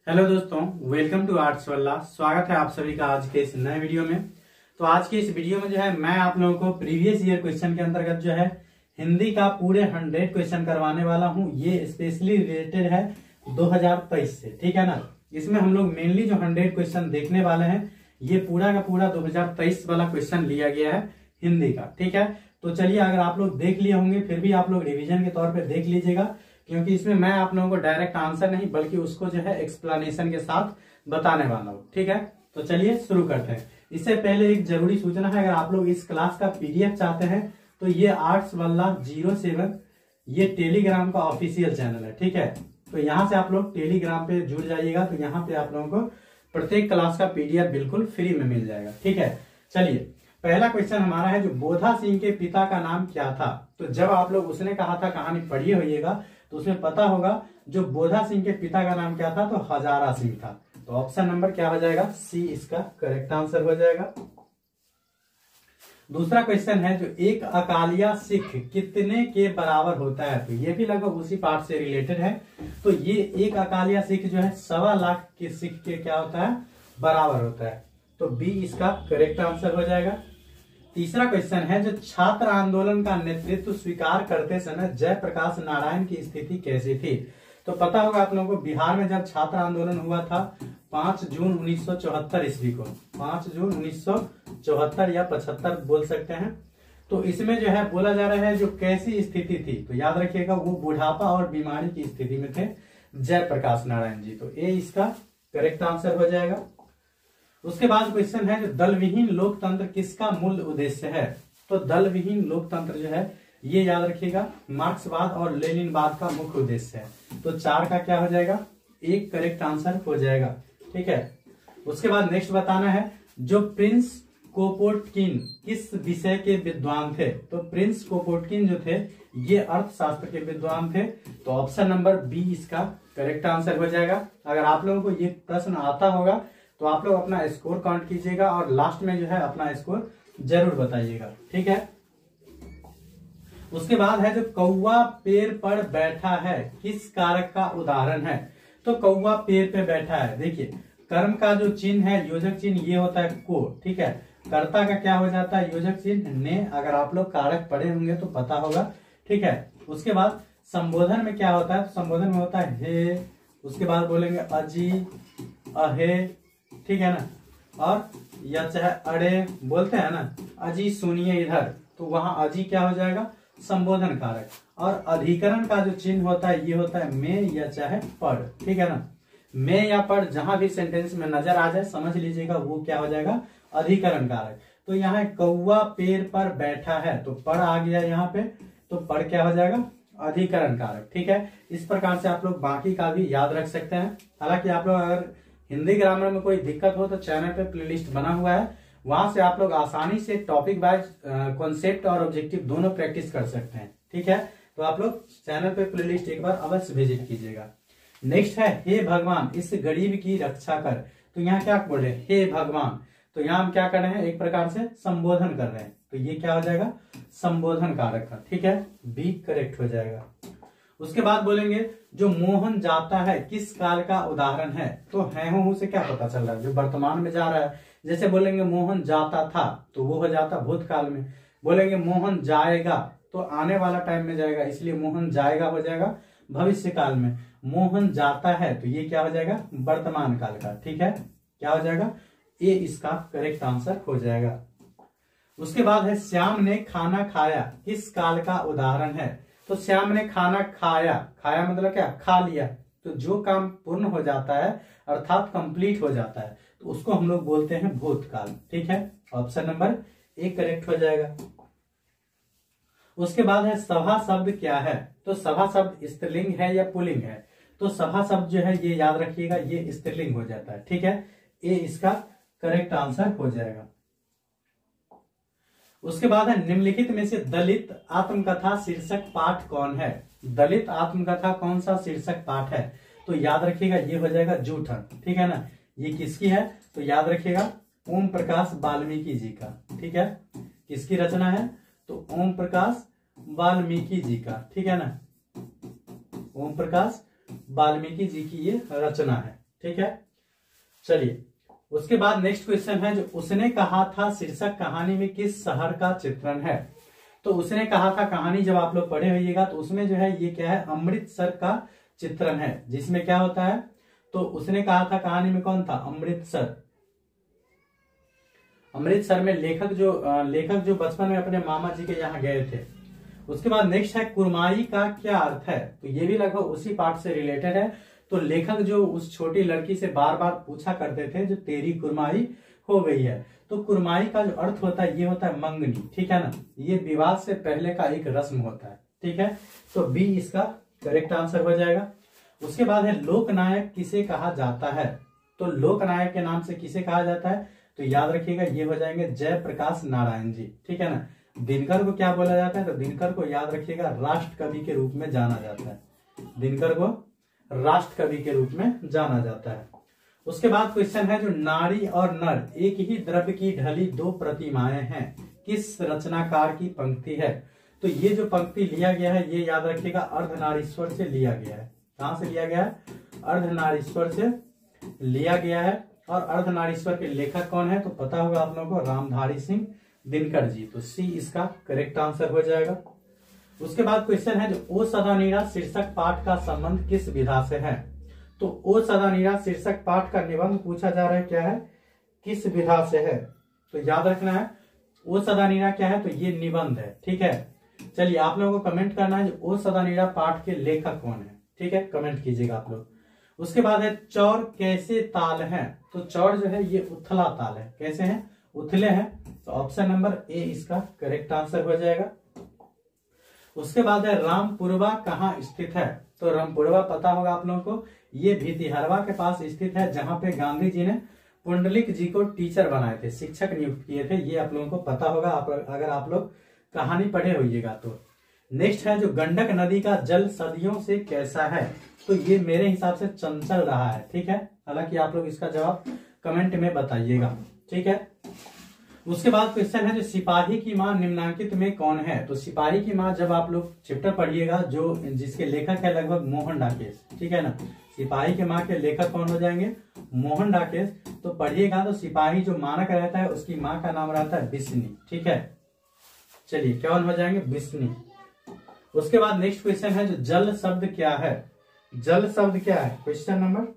Hello दोस्तों, welcome to arts वल्ला। स्वागत है आप सभी का आज के इस नए वीडियो में। तो आज के इस वीडियो में जो है मैं आप लोगों को प्रीवियस ईयर क्वेश्चन के अंतर्गत जो है हिंदी का पूरे 100 क्वेश्चन करवाने वाला हूं। ये स्पेशली रिलेटेड है 2023 से, ठीक है ना। इसमें हम लोग मेनली जो 100 क्वेश्चन देखने वाले हैं ये पूरा का पूरा 2023 वाला क्वेश्चन लिया गया है हिंदी का, ठीक है। तो चलिए, अगर आप लोग देख लिए होंगे फिर भी आप लोग रिविजन के तौर पर देख लीजिएगा, क्योंकि इसमें मैं आप लोगों को डायरेक्ट आंसर नहीं बल्कि उसको जो है एक्सप्लेनेशन के साथ बताने वाला हूँ, ठीक है। तो चलिए शुरू करते हैं। इससे पहले एक जरूरी सूचना है, अगर आप लोग इस क्लास का पीडीएफ चाहते हैं तो ये आर्ट्स वल्ला 07 ये टेलीग्राम का ऑफिशियल चैनल है, ठीक है। तो यहाँ से आप लोग टेलीग्राम पे जुड़ जाइएगा, तो यहाँ पे आप लोगों को प्रत्येक क्लास का पीडीएफ बिल्कुल फ्री में मिल जाएगा, ठीक है। चलिए, पहला क्वेश्चन हमारा है, जो बोधा सिंह के पिता का नाम क्या था। तो जब आप लोग उसने कहा था कहानी पढ़िए होइएगा तो उसमें पता होगा जो बोधा सिंह के पिता का नाम क्या था, तो हजारा सिंह था। तो ऑप्शन नंबर क्या हो जाएगा, सी इसका करेक्ट आंसर हो जाएगा। दूसरा क्वेश्चन है, जो एक अकालिया सिख कितने के बराबर होता है। तो ये भी लगभग उसी पार्ट से रिलेटेड है। तो ये एक अकालिया सिख जो है 1.25 लाख के सिख के क्या होता है, बराबर होता है। तो बी इसका करेक्ट आंसर हो जाएगा। तीसरा क्वेश्चन है, जो छात्र आंदोलन का नेतृत्व स्वीकार करते समय जयप्रकाश नारायण की स्थिति कैसी थी। तो पता होगा आप लोगों को, बिहार में जब छात्र आंदोलन हुआ था 5 जून 1974 ईस्वी को, 5 जून 1974 या 75 बोल सकते हैं। तो इसमें जो है बोला जा रहा है जो कैसी स्थिति थी, तो याद रखिएगा वो बुढ़ापा और बीमारी की स्थिति में थे जयप्रकाश नारायण जी। तो ए इसका करेक्ट आंसर हो जाएगा। उसके बाद क्वेश्चन है, जो दल विहीन लोकतंत्र किसका मूल उद्देश्य है। तो दल विहीन लोकतंत्र जो है ये याद रखिएगा मार्क्सवाद और लेनिनवाद का मुख्य उद्देश्य है। तो 4 का क्या हो जाएगा, एक करेक्ट आंसर हो जाएगा, ठीक है। उसके बाद नेक्स्ट बताना है, जो प्रिंस कोपोटकिन किस विषय के विद्वान थे। तो प्रिंस कोपोटकिन जो थे ये अर्थशास्त्र के विद्वान थे। तो ऑप्शन नंबर बी इसका करेक्ट आंसर हो जाएगा। अगर आप लोगों को ये प्रश्न आता होगा तो आप लोग अपना स्कोर काउंट कीजिएगा और लास्ट में जो है अपना स्कोर जरूर बताइएगा, ठीक है। उसके बाद है, जो कौवा पेड़ पर बैठा है किस कारक का उदाहरण है। तो कौवा पेड़ पे बैठा है, देखिए कर्म का जो चिन्ह है योजक चिन्ह ये होता है को, ठीक है। कर्ता का क्या हो जाता है, योजक चिन्ह ने। अगर आप लोग कारक पढ़े होंगे तो पता होगा, ठीक है। उसके बाद संबोधन में क्या होता है, संबोधन में होता है हे, उसके बाद बोलेंगे अजी, अहे, ठीक है ना। और या चाहे अड़े बोलते हैं ना, अजी सुनिए इधर, तो वहां अजी क्या हो जाएगा, संबोधन कारक। और अधिकरण का जो चिन्ह होता है ये होता है में या चाहे पढ़, ठीक है ना। में या पढ़ जहां भी सेंटेंस में नजर आ जाए समझ लीजिएगा वो क्या हो जाएगा, अधिकरण कारक। तो यहाँ कौवा पेड़ पर बैठा है तो पढ़ आ गया यहाँ पे, तो पढ़ क्या हो जाएगा, अधिकरण कारक, ठीक है। इस प्रकार से आप लोग बाकी का भी याद रख सकते हैं। हालांकि आप लोग अगर हिंदी ग्रामर में कोई दिक्कत हो तो चैनल पे प्लेलिस्ट बना हुआ है, वहां से आप लोग आसानी से टॉपिक वाइज कॉन्सेप्ट और ऑब्जेक्टिव दोनों प्रैक्टिस कर सकते हैं, ठीक है। तो आप लोग चैनल पे प्लेलिस्ट एक बार अवश्य विजिट कीजिएगा। नेक्स्ट है, हे भगवान इस गरीब की रक्षा कर। तो यहाँ क्या बोले, हे भगवान। तो यहाँ हम क्या कर रहे हैं, एक प्रकार से संबोधन कर रहे हैं। तो ये क्या हो जाएगा, संबोधन कारक का, ठीक है। बी करेक्ट हो जाएगा। उसके बाद बोलेंगे, जो मोहन जाता है किस काल का उदाहरण है। तो है हूं से क्या पता चल रहा है, जो वर्तमान में जा रहा है। जैसे बोलेंगे मोहन जाता था तो वो हो जाता भूतकाल में। बोलेंगे मोहन जाएगा तो आने वाला टाइम में जाएगा, इसलिए मोहन जाएगा हो जाएगा भविष्य काल में। मोहन जाता है तो ये क्या हो जाएगा, वर्तमान काल का, ठीक है। क्या हो जाएगा, ए इसका करेक्ट आंसर हो जाएगा। उसके बाद है, श्याम ने खाना खाया किस काल का उदाहरण है। तो श्याम ने खाना खाया, खाया मतलब क्या, खा लिया। तो जो काम पूर्ण हो जाता है अर्थात कंप्लीट हो जाता है तो उसको हम लोग बोलते हैं भूतकाल, ठीक है। ऑप्शन नंबर ए करेक्ट हो जाएगा। उसके बाद है, सभा शब्द क्या है। तो सभा शब्द स्त्रीलिंग है या पुल्लिंग है। तो सभा शब्द जो है ये याद रखिएगा ये स्त्रीलिंग हो जाता है, ठीक है। ए इसका करेक्ट आंसर हो जाएगा। उसके बाद है, निम्नलिखित में से दलित आत्मकथा शीर्षक पाठ कौन है। दलित आत्मकथा कौन सा शीर्षक पाठ है। तो याद रखिएगा ये हो जाएगा जूठन, ठीक है ना। ये किसकी है, तो याद रखिएगा ओम प्रकाश वाल्मीकि जी का, ठीक है। किसकी रचना है, तो ओम प्रकाश वाल्मीकि जी का, ठीक है ना। ओम प्रकाश वाल्मीकि जी की ये रचना है, ठीक है। चलिए उसके बाद नेक्स्ट क्वेश्चन है, जो उसने कहा था शीर्षक कहानी में किस शहर का चित्रण है। तो उसने कहा था कहानी जब आप लोग पढ़े होइएगा तो उसमें जो है ये क्या है, अमृतसर का चित्रण है, जिसमें क्या होता है, तो उसने कहा था कहानी में कौन था, अमृतसर। अमृतसर में लेखक जो बचपन में अपने मामा जी के यहाँ गए थे। उसके बाद नेक्स्ट है कुरमाई का क्या अर्थ है, तो ये भी लगभग उसी पार्ट से रिलेटेड है। तो लेखक जो उस छोटी लड़की से बार बार पूछा करते थे जो तेरी कुरमाई हो गई है, तो कुरमाई का जो अर्थ होता है ये होता है मंगनी, ठीक है ना। ये विवाह से पहले का एक रस्म होता है, ठीक है। तो बी इसका करेक्ट आंसर हो जाएगा। उसके बाद है लोकनायक किसे कहा जाता है, तो लोकनायक के नाम से किसे कहा जाता है, तो याद रखिएगा ये हो जाएंगे जयप्रकाश नारायण जी, ठीक है ना। दिनकर को क्या बोला जाता है, तो दिनकर को याद रखिएगा राष्ट्र कवि के रूप में जाना जाता है, दिनकर को राष्ट्र कवि के रूप में जाना जाता है। उसके बाद क्वेश्चन है, जो नारी और नर एक ही द्रव्य की ढली दो प्रतिमाएं हैं, किस रचनाकार की पंक्ति है। तो ये जो पंक्ति लिया गया है ये याद रखिएगा अर्धनारीश्वर से लिया गया है। कहां से लिया गया है, अर्धनारीश्वर से लिया गया है। और अर्धनारीश्वर के लेखक कौन है, तो पता होगा आप लोगों को रामधारी सिंह दिनकर जी। तो सी इसका करेक्ट आंसर हो जाएगा। उसके बाद क्वेश्चन है, जो ओ सदा नीरा शीर्षक पाठ का संबंध किस विधा से है। तो ओ सदा नीरा शीर्षक पाठ का निबंध पूछा जा रहा है, क्या है, किस विधा से है। तो याद रखना है ओ सदा नीरा क्या है, तो ये निबंध है, ठीक है। चलिए आप लोगों को कमेंट करना है, जो ओ सदा नीरा पाठ के लेखक कौन है, ठीक है, कमेंट कीजिएगा आप लोग। उसके बाद है चौर कैसे ताल हैं, तो चौर जो है ये उथला ताल है, कैसे हैं, उथले हैं। तो ऑप्शन नंबर ए इसका करेक्ट आंसर हो जाएगा। उसके बाद है रामपुरवा कहाँ स्थित है, तो रामपुरवा पता होगा आप लोगों को, ये भितिहरवा के पास स्थित है, जहां पे गांधी जी ने पुंडलिक जी को टीचर बनाए थे, शिक्षक नियुक्त किए थे। ये आप लोगों को पता होगा अगर आप लोग कहानी पढ़े होइएगा तो। नेक्स्ट है, जो गंडक नदी का जल सदियों से कैसा है, तो ये मेरे हिसाब से चंचल रहा है, ठीक है। हालांकि आप लोग इसका जवाब कमेंट में बताइएगा, ठीक है। उसके बाद क्वेश्चन है, जो सिपाही की मां निम्नांकित में कौन है। तो सिपाही की मां जब आप लोग चैप्टर पढ़िएगा, जो जिसके लेखक है लगभग मोहन डाकेश, ठीक है ना। सिपाही के मां के लेखक कौन हो जाएंगे, मोहन डाकेश। तो पढ़िएगा तो सिपाही जो मानक रहता है उसकी मां का नाम रहता है बिस्नी, ठीक है। चलिए क्या हो जाएंगे, बिस्नी। उसके बाद नेक्स्ट क्वेश्चन है, जो जल शब्द क्या है। जल शब्द क्या है, क्वेश्चन नंबर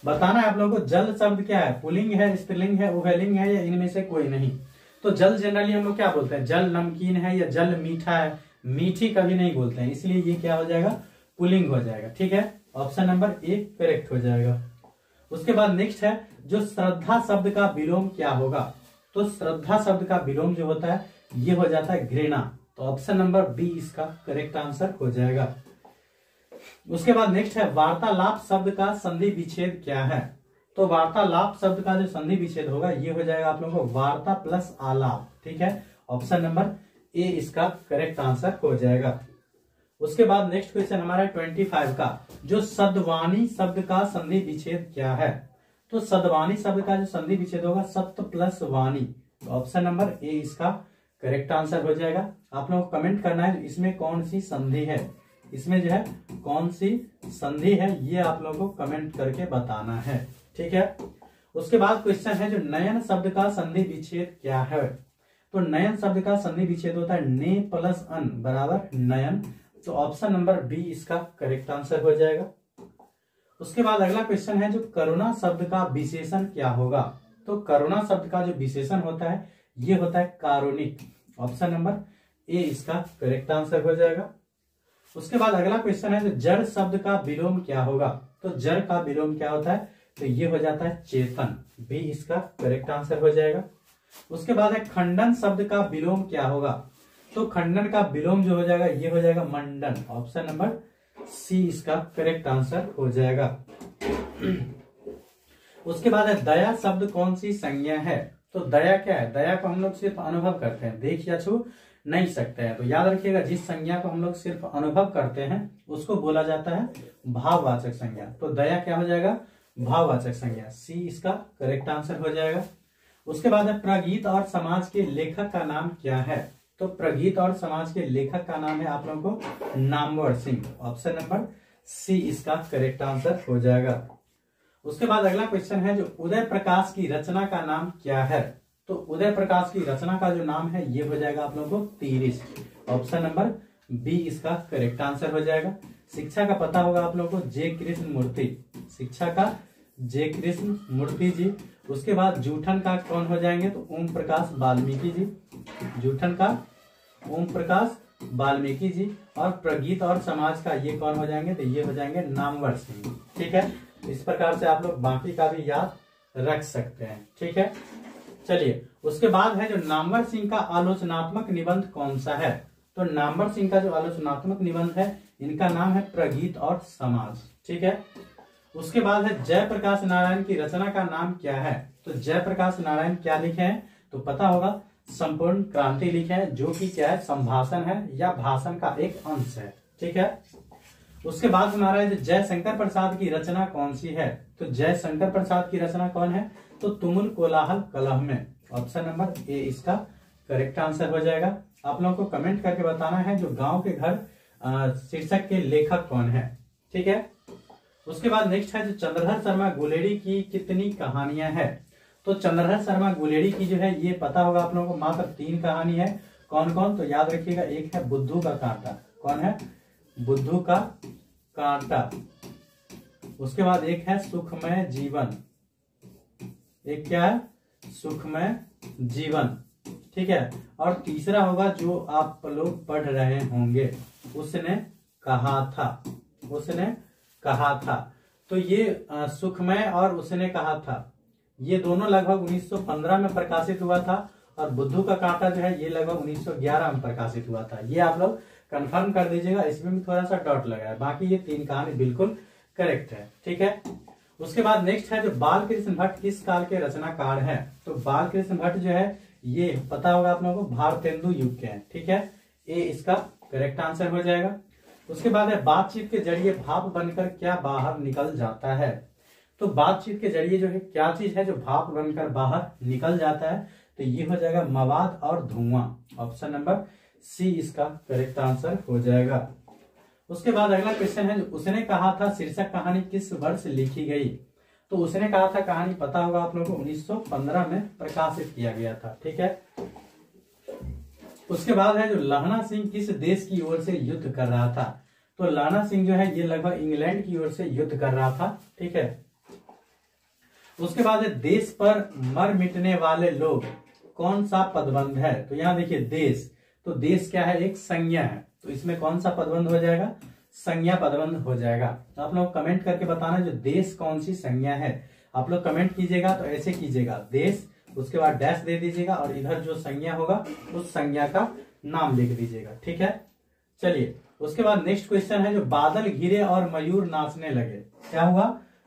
बताना है आप लोगों को। जल शब्द क्या है, पुल्लिंग है, स्त्रीलिंग है, उभयलिंग है, या इनमें से कोई नहीं। तो जल जनरली हम लोग क्या बोलते हैं, जल नमकीन है या जल मीठा है, मीठी कभी नहीं बोलते हैं, इसलिए ये क्या हो जाएगा, पुल्लिंग हो जाएगा, ठीक है। ऑप्शन नंबर ए करेक्ट हो जाएगा। उसके बाद नेक्स्ट है, जो श्रद्धा शब्द का विलोम क्या होगा। तो श्रद्धा शब्द का विलोम जो होता है ये हो जाता है घृणा। तो ऑप्शन नंबर बी इसका करेक्ट आंसर हो जाएगा। उसके बाद नेक्स्ट है, वार्तालाप शब्द का संधि विच्छेद क्या है। तो वार्तालाप शब्द का जो संधि विच्छेद होगा ये हो जाएगा आप लोगों को वार्ता प्लस आलाप, ठीक है। ऑप्शन नंबर ए इसका करेक्ट आंसर हो जाएगा। उसके बाद नेक्स्ट क्वेश्चन हमारा 25 का, जो सद्वानी शब्द का संधि विच्छेद क्या है। तो सद्वानी शब्द का जो संधि विच्छेद होगा सत्य प्लस वाणी। ऑप्शन नंबर ए इसका करेक्ट आंसर हो जाएगा। आप लोगों को कमेंट करना है इसमें कौन सी संधि है, इसमें जो है कौन सी संधि है ये आप लोगों को कमेंट करके बताना है, ठीक है। उसके बाद क्वेश्चन है, जो नयन शब्द का संधि विच्छेद क्या है। तो नयन शब्द का संधि विच्छेद होता है ने प्लस अन बराबर नयन। तो ऑप्शन नंबर बी इसका करेक्ट आंसर हो जाएगा। उसके बाद अगला क्वेश्चन है, जो करुणा शब्द का विशेषण क्या होगा। तो करुणा शब्द का जो विशेषण होता है ये होता है कारुणिक। ऑप्शन नंबर ए इसका करेक्ट आंसर हो जाएगा। उसके बाद अगला क्वेश्चन है, जो जड़ शब्द का विलोम क्या होगा। तो जड़ का विलोम क्या होता है, तो ये हो जाता है चेतन। बी इसका करेक्ट आंसर हो जाएगा। उसके बाद है, खंडन शब्द का विलोम क्या होगा। तो खंडन का विलोम जो हो जाएगा ये हो जाएगा मंडन। ऑप्शन नंबर सी इसका करेक्ट आंसर हो जाएगा। उसके बाद है, दया शब्द कौन सी संज्ञा है। तो दया क्या है, दया को हम लोग सिर्फ अनुभव करते हैं, देख या छू नहीं सकते हैं। तो याद रखिएगा जिस संज्ञा को हम लोग सिर्फ अनुभव करते हैं उसको बोला जाता है भाववाचक संज्ञा। तो दया क्या हो जाएगा, भाववाचक संज्ञा। सी इसका करेक्ट आंसर हो जाएगा। उसके बाद है, प्रगीत और समाज के लेखक का नाम क्या है। तो प्रगीत और समाज के लेखक का नाम है आप लोगों को Namvar Singh. Option number C इसका करेक्ट आंसर हो जाएगा। उसके बाद अगला क्वेश्चन है जो उदय प्रकाश की रचना का नाम क्या है। तो उदय प्रकाश की रचना का जो नाम है ये हो जाएगा आप लोगों को तीरिश। ऑप्शन नंबर बी इसका करेक्ट आंसर हो जाएगा। शिक्षा का पता होगा आप लोगों को जे कृष्ण मूर्ति, शिक्षा का जे कृष्ण मूर्ति जी। उसके बाद जूठन का कौन हो जाएंगे तो ओम प्रकाश वाल्मीकि जी, जूठन का ओम प्रकाश वाल्मीकि जी। और प्रगीत और समाज का ये कौन हो जाएंगे तो ये हो जाएंगे नामवर सिंह। ठीक है, इस प्रकार से आप लोग बाकी का भी याद रख सकते हैं। ठीक है, चलिए उसके बाद है जो नामवर सिंह का आलोचनात्मक निबंध कौन सा है। तो नामवर सिंह का जो आलोचनात्मक निबंध है इनका नाम है प्रगीत और समाज। ठीक है, उसके बाद है जयप्रकाश नारायण की रचना का नाम क्या है। तो जयप्रकाश नारायण क्या लिखे हैं तो पता होगा संपूर्ण क्रांति लिखे हैं, जो कि क्या है संभाषण है या भाषण का एक अंश है। ठीक है, उसके बाद हमारा है जयशंकर प्रसाद की रचना कौन सी है। तो जयशंकर प्रसाद की रचना कौन है तो तुमुल कोलाहल कलह में। ऑप्शन नंबर ए इसका करेक्ट आंसर हो जाएगा। आप लोगों को कमेंट करके बताना है जो गांव के घर शीर्षक के लेखक कौन है। ठीक है, उसके बाद नेक्स्ट है जो चंद्रधर शर्मा गुलेरी की कितनी कहानियां हैं। तो चंद्रधर शर्मा गुलेरी की जो है ये पता होगा आप लोगों को मात्र 3 कहानी है। कौन कौन तो याद रखिएगा, एक है बुद्धू का कांटा, कौन है बुद्धू का कांटा। उसके बाद एक है सुखमय जीवन, एक क्या है सुखमय जीवन। ठीक है, और तीसरा होगा जो आप लोग पढ़ रहे होंगे उसने कहा था, उसने कहा था। तो ये सुखमय और उसने कहा था ये दोनों लगभग 1915 में प्रकाशित हुआ था और बुद्धू का कांटा जो है ये लगभग 1911 में प्रकाशित हुआ था। ये आप लोग कंफर्म कर दीजिएगा, इसमें भी थोड़ा सा डॉट लगा है, बाकी ये 3 कहानी बिल्कुल करेक्ट है। ठीक है, उसके बाद नेक्स्ट है जो बाल कृष्ण भट्ट किस काल के रचनाकार हैं। तो बाल कृष्ण भट्ट जो है ये पता होगा आप लोगों को भारतेंदु युग के हैं। ठीक है, ए इसका करेक्ट आंसर हो जाएगा। उसके बाद है बातचीत के जरिए भाप बनकर क्या बाहर निकल जाता है। तो बातचीत के जरिए जो है क्या चीज है जो भाप बनकर बाहर निकल जाता है तो ये हो जाएगा मवाद और धुआं। ऑप्शन नंबर सी इसका करेक्ट आंसर हो जाएगा। उसके बाद अगला क्वेश्चन है जो उसने कहा था शीर्षक कहानी किस वर्ष लिखी गई। तो उसने कहा था कहानी पता होगा आप लोगों को 1915 में प्रकाशित किया गया था। ठीक है, उसके बाद है जो लहना सिंह किस देश की ओर से युद्ध कर रहा था। तो लहना सिंह जो है ये लगभग इंग्लैंड की ओर से युद्ध कर रहा था। ठीक है, उसके बाद है देश पर मर मिटने वाले लोग कौन सा पदबंध है। तो यहाँ देखिए देश, तो देश क्या है एक संज्ञा है, तो इसमें कौन सा पदबंध हो जाएगा संज्ञा पदबंध हो जाएगा। आप लोग कमेंट करके बताना जो देश कौन सी संज्ञा है। आप लोग कमेंट कीजिएगा तो ऐसे कीजिएगा देश, उसके बाद डैश दे दीजिएगा और इधर जो संज्ञा होगा उस संज्ञा का नाम लिख दीजिएगा। ठीक है, चलिए उसके बाद नेक्स्ट क्वेश्चन है जो बादल घिरे और मयूर नाचने लगे। क्या हुआ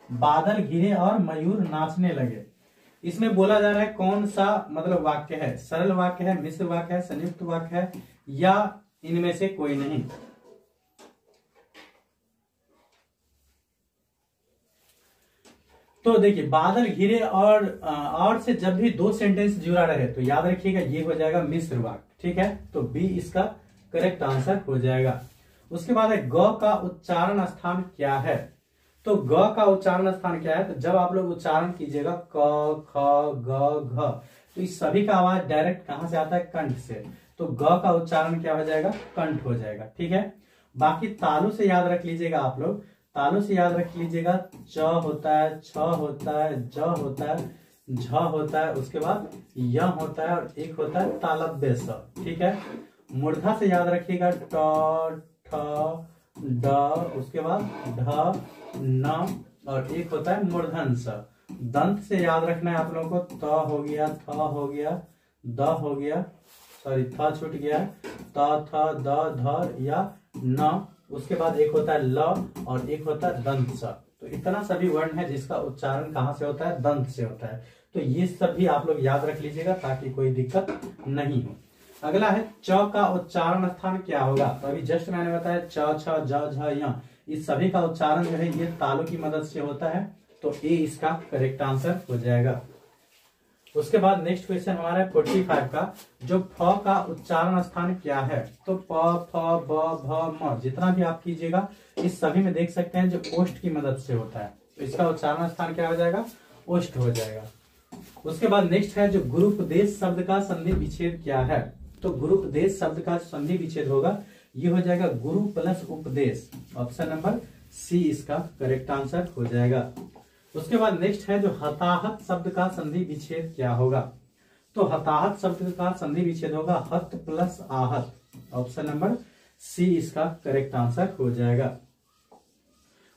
बादल घिरे और मयूर नाचने लगे। इसमें बोला जा रहा है कौन सा मतलब वाक्य है, सरल वाक्य है, मिश्र वाक्य है, संयुक्त वाक्य है या इनमें से कोई नहीं। तो देखिए बादल घिरे और से जब भी 2 सेंटेंस जुड़ा रहे तो याद रखिएगा ये हो जाएगा मिश्र वाक्य। ठीक है, तो बी इसका करेक्ट आंसर हो जाएगा। उसके बाद है ग का उच्चारण स्थान क्या है। तो ग का उच्चारण स्थान क्या है तो जब आप लोग उच्चारण कीजिएगा क ख ग घ तो इस सभी का आवाज डायरेक्ट कहां से आता है कंठ से, तो ग का उच्चारण क्या हो जाएगा कंठ हो जाएगा। ठीक है, बाकी तालु से याद रख लीजिएगा, आप लोग तालु से याद रख लीजिएगा च होता है, छ होता है, ज होता है, झ होता है, उसके बाद य होता है और एक होता है तालव्य स। ठीक है, मूर्धा से याद रखिएगा ट ठ ड, उसके बाद ढ न और एक होता है मूर्धन स। दंत से याद रखना है आप लोगों को त हो गया, थ हो गया, द हो गया, सॉरी थ छूट गया, त थ द ध या न, उसके बाद एक होता है ल और एक होता है दंत स। तो इतना सभी वर्ण है जिसका उच्चारण कहाँ से होता है दंत से होता है। तो ये सब भी आप लोग याद रख लीजिएगा ताकि कोई दिक्कत नहीं हो। अगला है च का उच्चारण स्थान क्या होगा। तो अभी जस्ट मैंने बताया च छ ज झ य, इस सभी का उच्चारण जो है ये तालु की मदद से होता है, तो ए इसका करेक्ट आंसर हो जाएगा। उसके बाद नेक्स्ट क्वेश्चन हमारा है 45 का, जो फ का उच्चारण स्थान क्या है? तो प, फ, ब, भ, म जितना भी आप कीजिएगा इस सभी में देख सकते हैं जो ओष्ठ की मदद से होता है, तो इसका उच्चारण स्थान क्या हो जाएगा? ओष्ठ हो जाएगा। उसके बाद नेक्स्ट है जो गुरुपदेश शब्द का संधि विच्छेद क्या है? तो गुरुपदेश शब्द का संधि विच्छेद होगा ये हो जाएगा गुरु प्लस उपदेश। ऑप्शन नंबर सी इसका करेक्ट आंसर हो जाएगा। उसके बाद नेक्स्ट है जो हताहत शब्द का संधि विच्छेद क्या होगा? तो हताहत शब्द का संधि विच्छेद होगा हत प्लस आहत। ऑप्शन नंबर सी इसका करेक्ट आंसर हो जाएगा।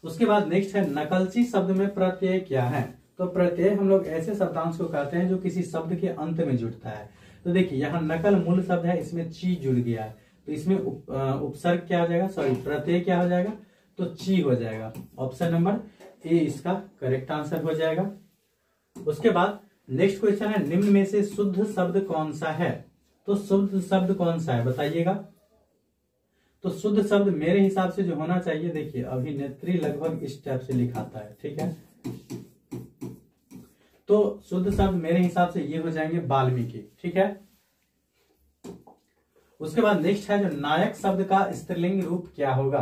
उसके बाद नेक्स्ट है नकलची शब्द में प्रत्यय क्या है? तो प्रत्यय हम लोग ऐसे शब्दांश को कहते हैं जो किसी शब्द के अंत में जुड़ता है। तो देखिए यहाँ नकल मूल शब्द है, इसमें ची जुड़ गया है, तो इसमें उपसर्ग क्या हो जाएगा? सॉरी, प्रत्यय क्या हो जाएगा? तो ची हो जाएगा। ऑप्शन नंबर ए इसका करेक्ट आंसर हो जाएगा। उसके बाद नेक्स्ट क्वेश्चन है निम्न में से शुद्ध शब्द कौन सा है? तो शुद्ध शब्द कौन सा है बताइएगा। तो शुद्ध शब्द मेरे हिसाब से जो होना चाहिए, देखिए अभिनेत्री लगभग इस टाइप से लिखाता है, ठीक है, तो शुद्ध शब्द मेरे हिसाब से ये हो जाएंगे वाल्मीकि, ठीक है। उसके बाद नेक्स्ट है जो नायक शब्द का स्त्रीलिंग रूप क्या होगा?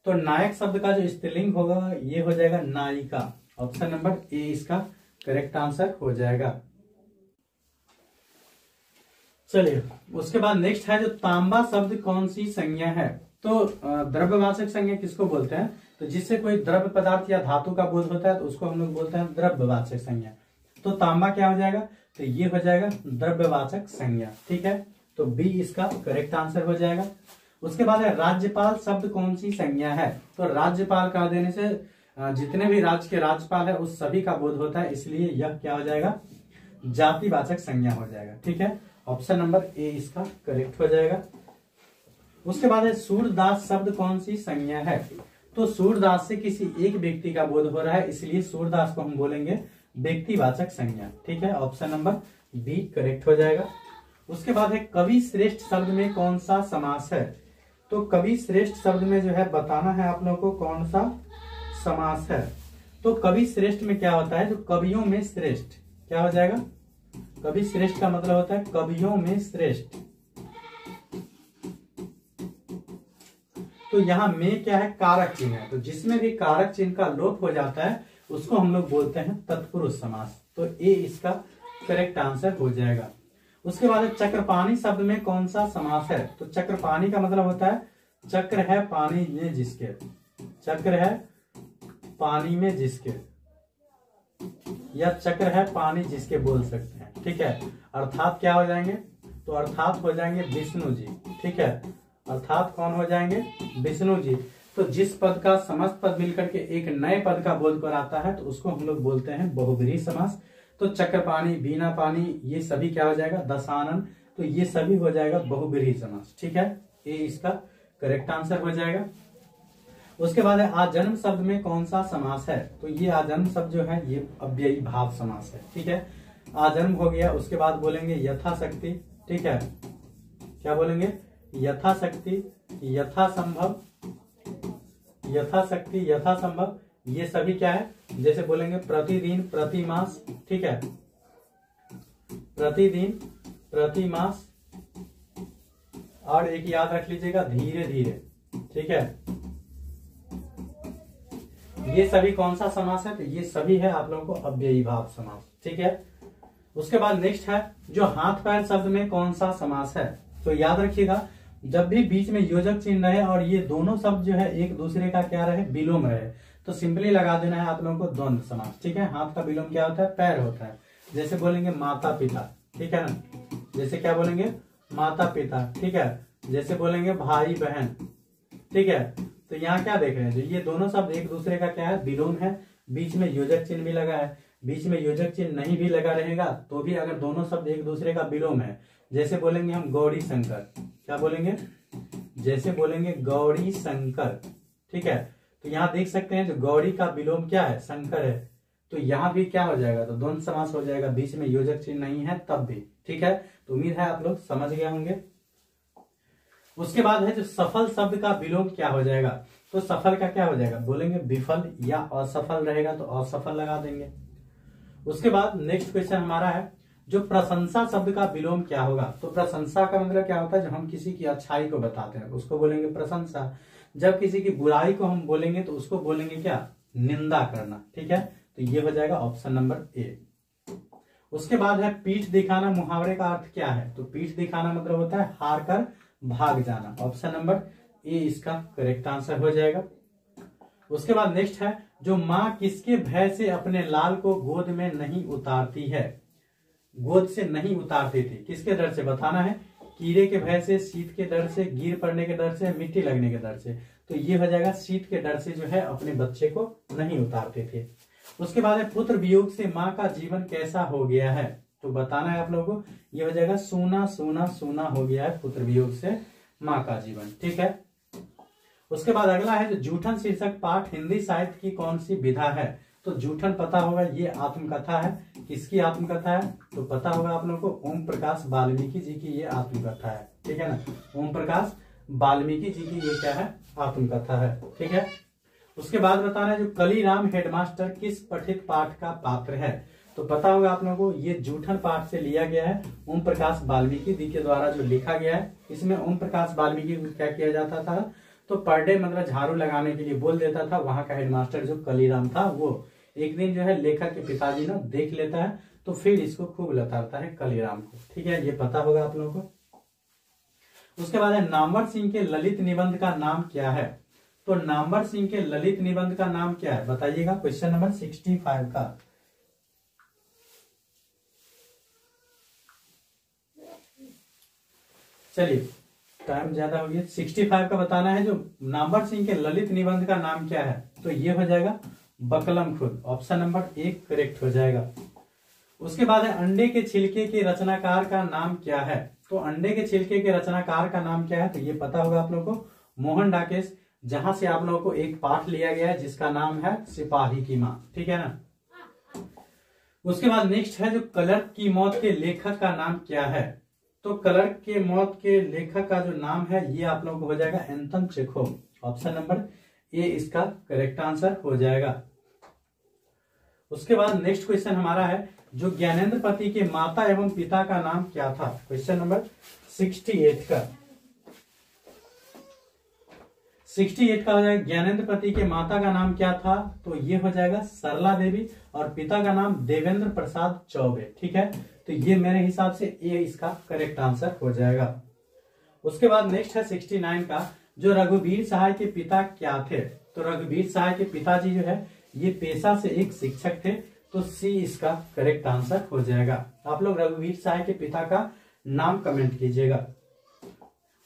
तो नायक शब्द का जो स्त्रीलिंग होगा ये हो जाएगा नायिका। ऑप्शन नंबर ए इसका करेक्ट आंसर हो जाएगा। चलिए उसके बाद नेक्स्ट है जो तांबा शब्द कौन सी संज्ञा है? तो द्रव्यवाचक संज्ञा किसको बोलते हैं? तो जिससे कोई द्रव्य पदार्थ या धातु का बोध होता है तो उसको हम लोग बोलते हैं द्रव्यवाचक संज्ञा। तो तांबा क्या हो जाएगा? तो ये हो जाएगा द्रव्यवाचक संज्ञा, ठीक है, तो बी इसका करेक्ट आंसर हो जाएगा। उसके बाद है राज्यपाल शब्द कौन सी संज्ञा है? तो राज्यपाल कह देने से जितने भी राज्य के राज्यपाल है उस सभी का बोध होता है, इसलिए यह क्या हो जाएगा? जातिवाचक संज्ञा हो जाएगा, ठीक है। ऑप्शन नंबर ए इसका करेक्ट हो जाएगा। उसके बाद है सूरदास शब्द कौन सी संज्ञा है? तो सूरदास से किसी एक व्यक्ति का बोध हो रहा है, इसलिए सूरदास को हम बोलेंगे व्यक्तिवाचक संज्ञा, ठीक है। ऑप्शन नंबर बी करेक्ट हो जाएगा। उसके बाद है कवि श्रेष्ठ शब्द में कौन सा समास है? तो कवि श्रेष्ठ शब्द में जो है बताना है आप लोगों को कौन सा समास है। तो कवि श्रेष्ठ में क्या होता है? जो कवियों में श्रेष्ठ क्या हो जाएगा? कवि श्रेष्ठ का मतलब होता है कवियों में श्रेष्ठ। तो यहाँ में क्या है? कारक चिन्ह है, तो जिसमें भी कारक चिन्ह का लोप हो जाता है उसको हम लोग बोलते हैं तत्पुरुष समास। तो ए इसका करेक्ट आंसर हो जाएगा। उसके बाद चक्रपाणी शब्द में कौन सा समास है? तो चक्रपाणी का मतलब होता है चक्र है पानी में जिसके, चक्र है पानी में जिसके, या चक्र है पानी जिसके बोल सकते हैं, ठीक है। अर्थात क्या हो जाएंगे? तो अर्थात हो जाएंगे विष्णु जी, ठीक है। अर्थात कौन हो जाएंगे? विष्णु जी। तो जिस पद का समस्त पद मिलकर के एक नए पद का बोध कराता है तो उसको हम लोग बोलते हैं बहुब्रीहि समास। तो चक्रपाणी, बीना पानी, ये सभी क्या हो जाएगा? दशानन, तो ये सभी हो जाएगा बहुब्रीहि समास, ठीक है। ए इसका करेक्ट आंसर हो जाएगा। उसके बाद है आजन्म शब्द में कौन सा समास है? तो ये आजन्म शब्द जो है ये अव्ययी भाव समास है, ठीक है। आजन्म हो गया। उसके बाद बोलेंगे यथाशक्ति, ठीक है, क्या बोलेंगे? यथाशक्ति, यथासंभव, यथाशक्ति, यथासंभव, ये सभी क्या है? जैसे बोलेंगे प्रतिदिन, प्रतिमास, ठीक है, प्रतिदिन, प्रतिमास, और एक याद रख लीजिएगा धीरे धीरे, ठीक है। ये सभी कौन सा समास है? तो ये सभी है आप लोगों को अव्ययी भाव समास, ठीक है। उसके बाद नेक्स्ट है जो हाथ पैर शब्द में कौन सा समास है? तो याद रखिएगा जब भी बीच में योजक चिन्ह रहे और ये दोनों शब्द जो है एक दूसरे का क्या रहे? विलोम रहे, तो सिंपली लगा देना है आप लोगों को द्वंद्व समास, ठीक है। हाथ का विलोम क्या होता है? पैर होता है। जैसे बोलेंगे माता पिता, ठीक है ना, जैसे क्या बोलेंगे? माता पिता, ठीक है। जैसे बोलेंगे भाई बहन, ठीक है। तो यहाँ क्या देख रहे हैं? जो ये दोनों शब्द एक दूसरे का क्या है? विलोम है, बीच में योजक चिन्ह भी लगा है। बीच में योजक चिन्ह नहीं भी लगा रहेगा तो भी अगर दोनों शब्द एक दूसरे का विलोम है, जैसे बोलेंगे हम गौरी शंकर, क्या बोलेंगे? जैसे बोलेंगे गौरी शंकर, ठीक है। तो यहाँ देख सकते हैं जो गौरी का विलोम क्या है? शंकर है, तो यहाँ भी क्या हो जाएगा? तो द्वंद्व समास हो जाएगा, बीच में योजक चिन्ह नहीं है तब भी, ठीक है। तो उम्मीद है आप लोग समझ गए होंगे। उसके बाद है जो सफल शब्द का विलोम क्या हो जाएगा? तो सफल का क्या हो जाएगा? बोलेंगे विफल, या असफल रहेगा तो असफल लगा देंगे। उसके बाद नेक्स्ट क्वेश्चन हमारा है, जो प्रशंसा शब्द का विलोम क्या होगा। तो प्रशंसा का मतलब क्या होता है, जब हम किसी की अच्छाई को बताते हैं उसको बोलेंगे प्रशंसा। जब किसी की बुराई को हम बोलेंगे तो उसको बोलेंगे क्या, निंदा करना। ठीक है, तो ये हो जाएगा ऑप्शन नंबर ए। उसके बाद है पीठ दिखाना, मुहावरे का अर्थ क्या है। तो पीठ दिखाना मतलब होता है हार कर भाग जाना। ऑप्शन नंबर ए इसका करेक्ट आंसर हो जाएगा। उसके बाद नेक्स्ट है, जो माँ किसके भय से अपने लाल को गोद में नहीं उतारती है। गोद से नहीं उतारती थी, किसके डर से बताना है, कीड़े के भय से, शीत के डर से, गिर पड़ने के डर से, मिट्टी लगने के डर से। तो ये हो जाएगा शीत के डर से जो है अपने बच्चे को नहीं उतारते थे। उसके बाद है, पुत्र वियोग से माँ का जीवन कैसा हो गया है। तो बताना है आप लोगों को, ये हो जाएगा सूना सूना सूना हो गया है पुत्र वियोग से माँ का जीवन। ठीक है, उसके बाद अगला है, जो जूठन शीर्षक पाठ हिंदी साहित्य की कौन सी विधा है। तो जूठन पता होगा, ये आत्मकथा है। किसकी आत्मकथा है, तो पता होगा आप लोगों को, ओम प्रकाश वाल्मीकि जी की ये आत्मकथा है। ठीक है ना, ओम प्रकाश वाल्मीकि जी की ये क्या है, आत्मकथा है। ठीक है, उसके बाद बताना है, जो कलीराम हेडमास्टर किस पठित पाठ का पात्र है। तो पता होगा आप लोगों को, ये जूठन पाठ से लिया गया है, ओम प्रकाश वाल्मीकि जी के द्वारा जो लिखा गया है। इसमें ओम प्रकाश वाल्मीकि को क्या किया जाता था, तो पर डे मतलब झाड़ू लगाने के लिए बोल देता था। वहां का हेडमास्टर जो कलीराम था, वो एक दिन जो है लेखक के पिताजी ना देख लेता है, तो फिर इसको खूब लताड़ता है कलीराम को। ठीक है, ये पता होगा आप लोगों को। उसके बाद है, नामवर सिंह के ललित निबंध का नाम क्या है। तो नामवर सिंह के ललित निबंध का नाम क्या है, बताइएगा। क्वेश्चन नंबर 65 का। चलिए, टाइम ज्यादा हो गया, 65 का बताना है, जो नामवर सिंह के ललित निबंध का नाम क्या है। तो ये हो जाएगा बकलम खुद। ऑप्शन नंबर 1 करेक्ट हो जाएगा। उसके बाद है, अंडे के छिलके के रचनाकार का नाम क्या है। तो अंडे के छिलके के रचनाकार का नाम क्या है, तो ये पता होगा आप लोगों को, मोहन डाकेश, जहां से आप लोगों को एक पाठ लिया गया है जिसका नाम है सिपाही की मां। ठीक है ना। उसके बाद नेक्स्ट है, जो क्लर्क की मौत के लेखक का नाम क्या है। तो क्लर्क के मौत के लेखक का जो नाम है, ये आप लोगों को हो जाएगा एंटन चेखोव। ऑप्शन नंबर ए इसका करेक्ट आंसर हो जाएगा। उसके बाद नेक्स्ट क्वेश्चन हमारा है, जो ज्ञानेंद्र पति के माता एवं पिता का नाम क्या था। क्वेश्चन नंबर 68 का। 68 का हो जाएगा, ज्ञानेंद्र पति के माता का नाम क्या था। तो ये हो जाएगा सरला देवी, और पिता का नाम देवेंद्र प्रसाद चौबे। ठीक है, तो ये मेरे हिसाब से ए इसका करेक्ट आंसर हो जाएगा। उसके बाद नेक्स्ट है 69 का, जो रघुवीर सहाय के पिता क्या थे। तो रघुवीर सहाय के पिताजी जो है, ये पेशा से एक शिक्षक थे। तो सी इसका करेक्ट आंसर हो जाएगा। आप लोग रघुवीर सहाय के पिता का नाम कमेंट कीजिएगा।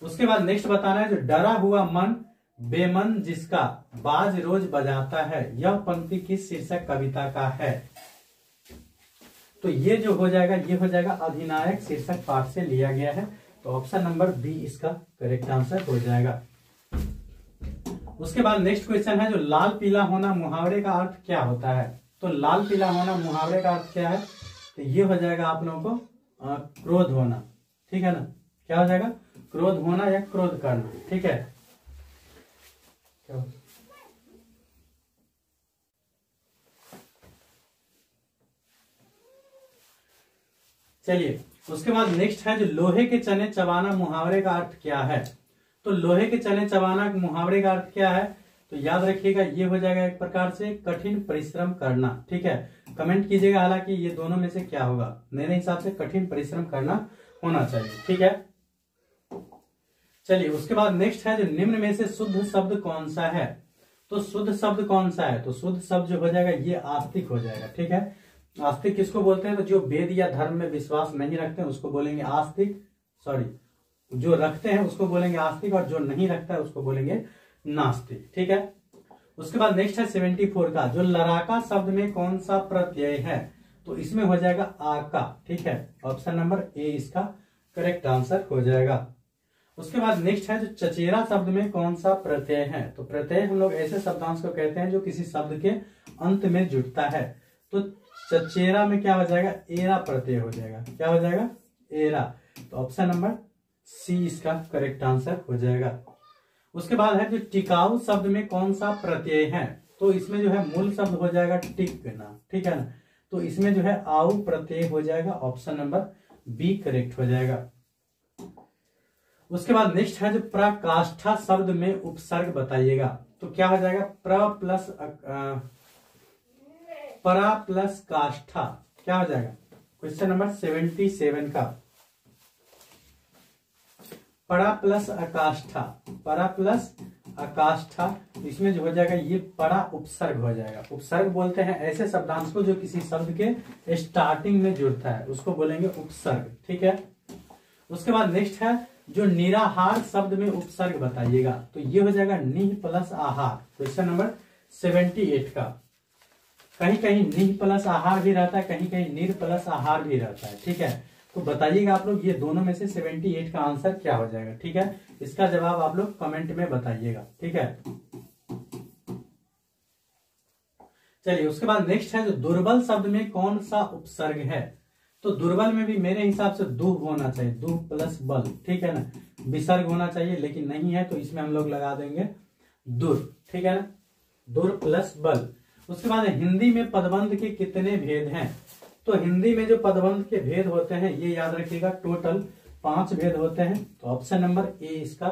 उसके बाद नेक्स्ट बताना है, जो डरा हुआ मन बेमन जिसका बाज रोज बजाता है, यह पंक्ति किस शीर्षक कविता का है। तो ये जो हो जाएगा, ये हो जाएगा अधिनायक शीर्षक पाठ से लिया गया है। तो ऑप्शन नंबर बी इसका करेक्ट आंसर हो जाएगा। उसके बाद नेक्स्ट क्वेश्चन है, जो लाल पीला होना मुहावरे का अर्थ क्या होता है। तो लाल पीला होना मुहावरे का अर्थ क्या है, तो ये हो जाएगा आप लोगों को क्रोध होना। ठीक है ना, क्या हो जाएगा, क्रोध होना या क्रोध करना। ठीक है, चलिए। उसके बाद नेक्स्ट है, जो लोहे के चने चबाना मुहावरे का अर्थ क्या है। तो लोहे के चने चबाना मुहावरे का अर्थ क्या है, तो याद रखिएगा, ये हो जाएगा एक प्रकार से कठिन परिश्रम करना। ठीक है, कमेंट कीजिएगा हालांकि ये दोनों में से क्या होगा। मेरे हिसाब से कठिन परिश्रम करना होना चाहिए। ठीक है, चलिए। उसके बाद नेक्स्ट है, जो निम्न में से शुद्ध शब्द कौन सा है। तो शुद्ध शब्द कौन सा है, तो शुद्ध शब्द जो हो जाएगा, ये आस्तिक हो जाएगा। ठीक है, आस्तिक किसको बोलते हैं, तो जो वेद या धर्म में विश्वास नहीं रखते हैं उसको बोलेंगे आस्तिक, सॉरी, जो रखते हैं उसको बोलेंगे आस्तिक, और जो नहीं रखता है उसको बोलेंगे नास्तिक। ठीक है, उसके बाद नेक्स्ट है 74 का, जो लड़ाका शब्द में कौन सा प्रत्यय है। तो इसमें हो जाएगा आका। ठीक है, ऑप्शन नंबर ए इसका करेक्ट आंसर हो जाएगा। उसके बाद नेक्स्ट है, जो चचेरा शब्द में कौन सा प्रत्यय है। तो प्रत्यय हम लोग ऐसे शब्दांश को कहते हैं जो किसी शब्द के अंत में जुड़ता है। तो चचेरा में क्या हो जाएगा, एरा प्रत्यय हो जाएगा। क्या हो जाएगा, एरा। तो ऑप्शन नंबर सी इसका करेक्ट आंसर हो जाएगा। उसके बाद है, जो टिकाऊ शब्द में कौन सा प्रत्यय है। तो इसमें जो है मूल शब्द हो जाएगा टिकना। ठीक है ना, तो इसमें जो है आउ प्रत्यय हो जाएगा, ऑप्शन नंबर बी करेक्ट हो जाएगा। उसके बाद नेक्स्ट है जो प्रकाष्ठा शब्द में उपसर्ग बताइएगा, तो क्या हो जाएगा, परा प्लस काष्ठा क्या हो जाएगा, क्वेश्चन नंबर 77 का परा प्लस अकाष्ठा, परा प्लस अकाष्ठा, इसमें जो हो जाएगा ये परा उपसर्ग हो जाएगा। उपसर्ग बोलते हैं ऐसे शब्दांश को जो किसी शब्द के स्टार्टिंग में जुड़ता है, उसको बोलेंगे उपसर्ग, ठीक है। उसके बाद नेक्स्ट है जो निराहार शब्द में उपसर्ग बताइएगा, तो ये हो जाएगा निह प्लस आहार, क्वेश्चन नंबर 78 का। कहीं कहीं निह प्लस आहार भी रहता है, कहीं कहीं निर प्लस आहार भी रहता है, ठीक है। तो बताइएगा आप लोग ये दोनों में से 78 का आंसर क्या हो जाएगा, ठीक है। इसका जवाब आप लोग कमेंट में बताइएगा, ठीक है। चलिए उसके बाद नेक्स्ट है जो दुर्बल शब्द में कौन सा उपसर्ग है, तो दुर्बल में भी मेरे हिसाब से दु होना चाहिए, दु प्लस बल, ठीक है ना, विसर्ग होना चाहिए लेकिन नहीं है, तो इसमें हम लोग लगा देंगे दुर, ठीक है ना, दुर प्लस बल। उसके बाद हिंदी में पदबंध के कितने भेद हैं, तो हिंदी में जो पदबंध के भेद होते हैं ये याद रखिएगा, टोटल 5 भेद होते हैं, तो ऑप्शन नंबर ए इसका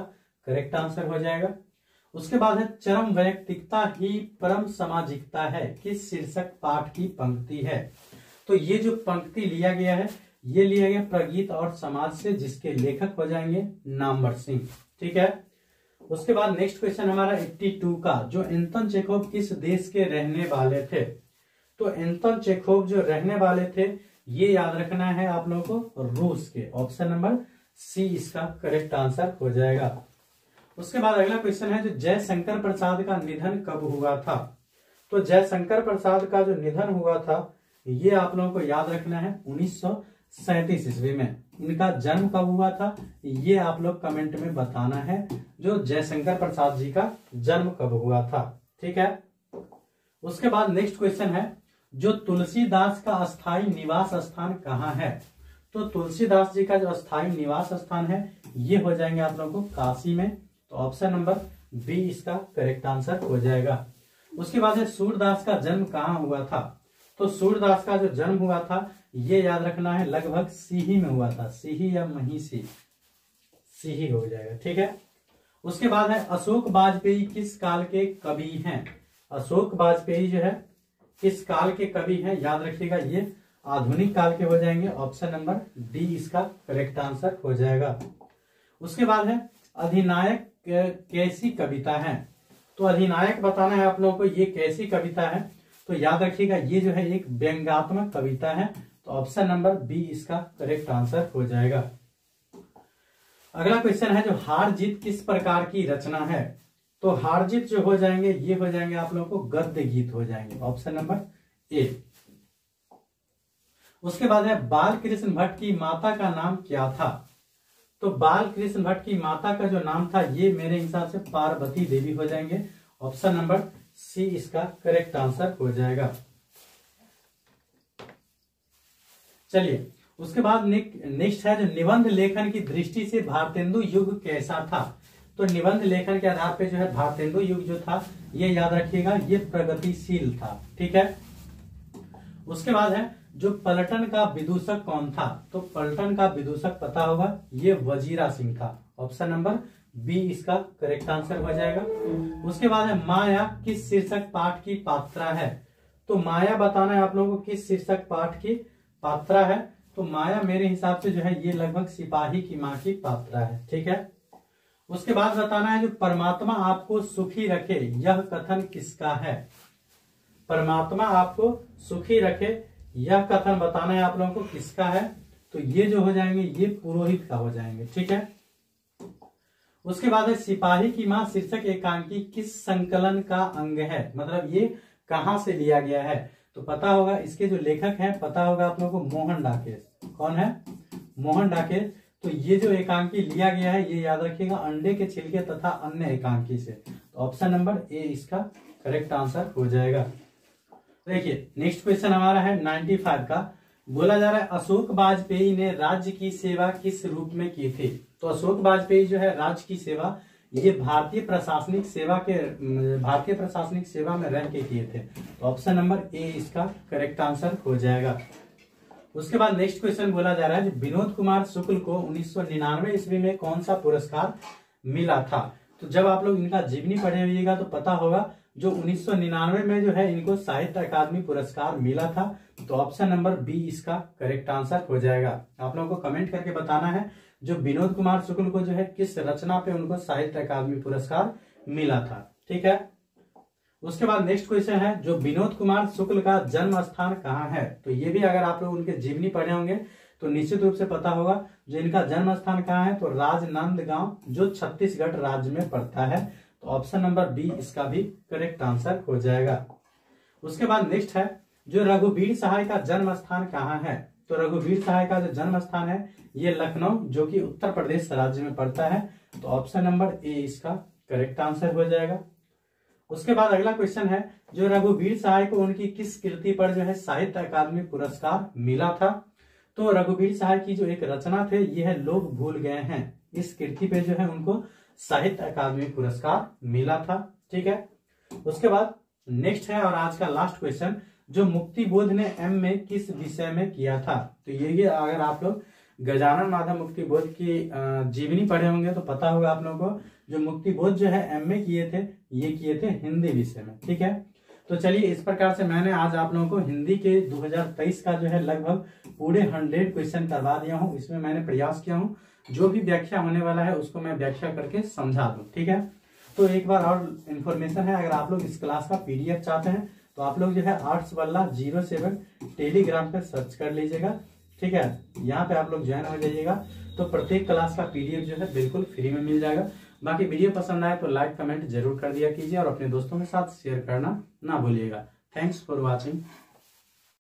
करेक्ट आंसर हो जाएगा। उसके बाद है चरम वैयक्तिकता ही परम सामाजिकता है, किस शीर्षक पाठ की पंक्ति है, तो ये जो पंक्ति लिया गया है ये लिया गया प्रगीत और समाज से, जिसके लेखक हो जाएंगे नामवर सिंह, ठीक है। उसके बाद नेक्स्ट क्वेश्चन हमारा 82 का, जो एंटन चेखोव किस देश के रहने वाले थे, तो एंटन चेखोव जो रहने वाले थे ये याद रखना है आप लोगों को, रूस के, ऑप्शन नंबर सी इसका करेक्ट आंसर हो जाएगा। उसके बाद अगला क्वेश्चन है जो जयशंकर प्रसाद का निधन कब हुआ था, तो जयशंकर प्रसाद का जो निधन हुआ था ये आप लोगों को याद रखना है 1937 ईस्वी में। इनका जन्म कब हुआ था ये आप लोग कमेंट में बताना है, जो जयशंकर प्रसाद जी का जन्म कब हुआ था, ठीक है। उसके बाद नेक्स्ट क्वेश्चन है जो तुलसीदास का अस्थाई निवास स्थान कहाँ है, तो तुलसीदास जी का जो अस्थाई निवास स्थान है ये हो जाएंगे आप लोगों को काशी में, तो ऑप्शन नंबर बी इसका करेक्ट आंसर हो जाएगा। उसके बाद है सूरदास का जन्म कहाँ हुआ था, तो सूरदास का जो जन्म हुआ था ये याद रखना है लगभग सीही में हुआ था, सीही या महिषी, सीही हो जाएगा, ठीक है। उसके बाद है अशोक वाजपेयी किस काल के कवि हैं, अशोक वाजपेयी जो है किस काल के कवि हैं, याद रखिएगा ये आधुनिक काल के हो जाएंगे, ऑप्शन नंबर डी इसका करेक्ट आंसर हो जाएगा। उसके बाद है अधिनायक कैसी कविता है, तो अधिनायक बताना है आप लोगों को ये कैसी कविता है, तो याद रखिएगा ये जो है एक व्यंग्यात्मक कविता है, तो ऑप्शन नंबर बी इसका करेक्ट आंसर हो जाएगा। अगला क्वेश्चन है जो हार जीत किस प्रकार की रचना है, तो हार जीत जो हो जाएंगे ये हो जाएंगे आप लोगों को गद्य गीत हो जाएंगे, ऑप्शन नंबर ए। उसके बाद है बाल कृष्ण भट्ट की माता का नाम क्या था, तो बाल कृष्ण भट्ट की माता का जो नाम था ये मेरे हिसाब से पार्वती देवी हो जाएंगे, ऑप्शन नंबर सी इसका करेक्ट आंसर हो जाएगा। चलिए उसके बाद नेक्स्ट है जो निबंध लेखन की दृष्टि से भारतेंदु युग कैसा था, तो निबंध लेखन के आधार पे जो है भारतेंदु युग जो था ये याद रखिएगा ये प्रगतिशील था, ठीक है। उसके बाद है जो पलटन का विदूषक कौन था, तो पलटन का विदूषक पता होगा ये वजीरा सिंह था, ऑप्शन नंबर बी इसका करेक्ट आंसर हो जाएगा। उसके बाद है माया किस शीर्षक पाठ की पात्रा है, तो माया बताना है आप लोगों को किस शीर्षक पाठ की पात्रा है, तो माया मेरे हिसाब से जो है ये लगभग सिपाही की माँ की पात्रा है, ठीक है। उसके बाद बताना है जो परमात्मा आपको सुखी रखे यह कथन किसका है, परमात्मा आपको सुखी रखे यह कथन बताना है आप लोगों को किसका है, तो ये जो हो जाएंगे ये पुरोहित का हो जाएंगे, ठीक है। उसके बाद है सिपाही की मां शीर्षक एकांकी किस संकलन का अंग है, मतलब ये कहां से लिया गया है, तो पता होगा इसके जो लेखक हैं पता होगा आप लोगों को मोहन डाकेश, कौन है मोहन डाकेश, तो ये जो एकांकी लिया गया है ये याद रखिएगा अंडे के छिलके तथा अन्य एकांकी से, तो ऑप्शन नंबर ए इसका करेक्ट आंसर हो जाएगा। देखिए नेक्स्ट क्वेश्चन हमारा है 95 का, बोला जा रहा है अशोक वाजपेयी ने राज्य की सेवा किस रूप में की थी, तो अशोक वाजपेयी जो है राज्य की सेवा ये भारतीय प्रशासनिक सेवा में रह के किए थे। तो ऑप्शन नंबर ए इसका करेक्ट आंसर हो जाएगा। उसके बाद नेक्स्ट क्वेश्चन बोला जा रहा है, विनोद कुमार शुक्ल को 1999 ईस्वी में कौन सा पुरस्कार मिला था। तो जब आप लोग इनका जीवनी पढ़े हुईगा तो पता होगा, जो 1999 में जो है इनको साहित्य अकादमी पुरस्कार मिला था। तो ऑप्शन नंबर बी इसका करेक्ट आंसर हो जाएगा। आप लोगों को कमेंट करके बताना है जो विनोद कुमार शुक्ल को जो है किस रचना पे उनको साहित्य अकादमी पुरस्कार मिला था। ठीक है। उसके बाद नेक्स्ट क्वेश्चन है, जो विनोद कुमार शुक्ल का जन्म स्थान कहाँ है। तो ये भी अगर आप लोग उनके जीवनी पढ़े होंगे तो निश्चित रूप से पता होगा, जो इनका जन्म स्थान कहाँ है, तो राजनांदगांव, जो छत्तीसगढ़ राज्य में पड़ता है। तो ऑप्शन नंबर बी इसका भी करेक्ट आंसर हो जाएगा। उसके बाद नेक्स्ट है, जो रघुवीर सहाय का जन्म स्थान कहाँ है। तो रघुवीर सहाय का जो जन्म स्थान है ये लखनऊ, जो कि उत्तर प्रदेश राज्य में पड़ता है। तो ऑप्शन नंबर ए इसका करेक्ट आंसर हो जाएगा। उसके बाद अगला क्वेश्चन है, जो रघुवीर सहाय को उनकी किस कृति पर जो है साहित्य अकादमी पुरस्कार मिला था। तो रघुवीर सहाय की जो एक रचना थे यह लोग भूल गए हैं, इस कृति पे जो है उनको साहित्य अकादमी पुरस्कार मिला था। ठीक है। उसके बाद नेक्स्ट है और आज का लास्ट क्वेश्चन, जो मुक्तिबोध ने एम में किस विषय में किया था। तो ये अगर आप लोग गजानन माधव मुक्तिबोध की जीवनी पढ़े होंगे तो पता होगा आप लोगों को, जो मुक्तिबोध जो है एम में किए थे ये किए थे हिंदी विषय में। ठीक है। तो चलिए इस प्रकार से मैंने आज आप लोगों को हिंदी के 2023 का जो है लगभग पूरे 100 क्वेश्चन करवा दिया हूँ। इसमें मैंने प्रयास किया हूँ जो भी व्याख्या होने वाला है उसको मैं व्याख्या करके समझा दूं। ठीक है। तो एक बार और इन्फॉर्मेशन है, अगर आप लोग इस क्लास का पीडीएफ चाहते हैं तो आप लोग जो है आर्ट्स वाला 07 टेलीग्राम पे सर्च कर लीजिएगा। ठीक है। यहाँ पे आप लोग ज्वाइन हो जाइएगा तो प्रत्येक क्लास का पीडीएफ जो है बिल्कुल फ्री में मिल जाएगा। बाकी वीडियो पसंद आए तो लाइक कमेंट जरूर कर दिया कीजिए और अपने दोस्तों के साथ शेयर करना ना भूलिएगा। Thanks for watching.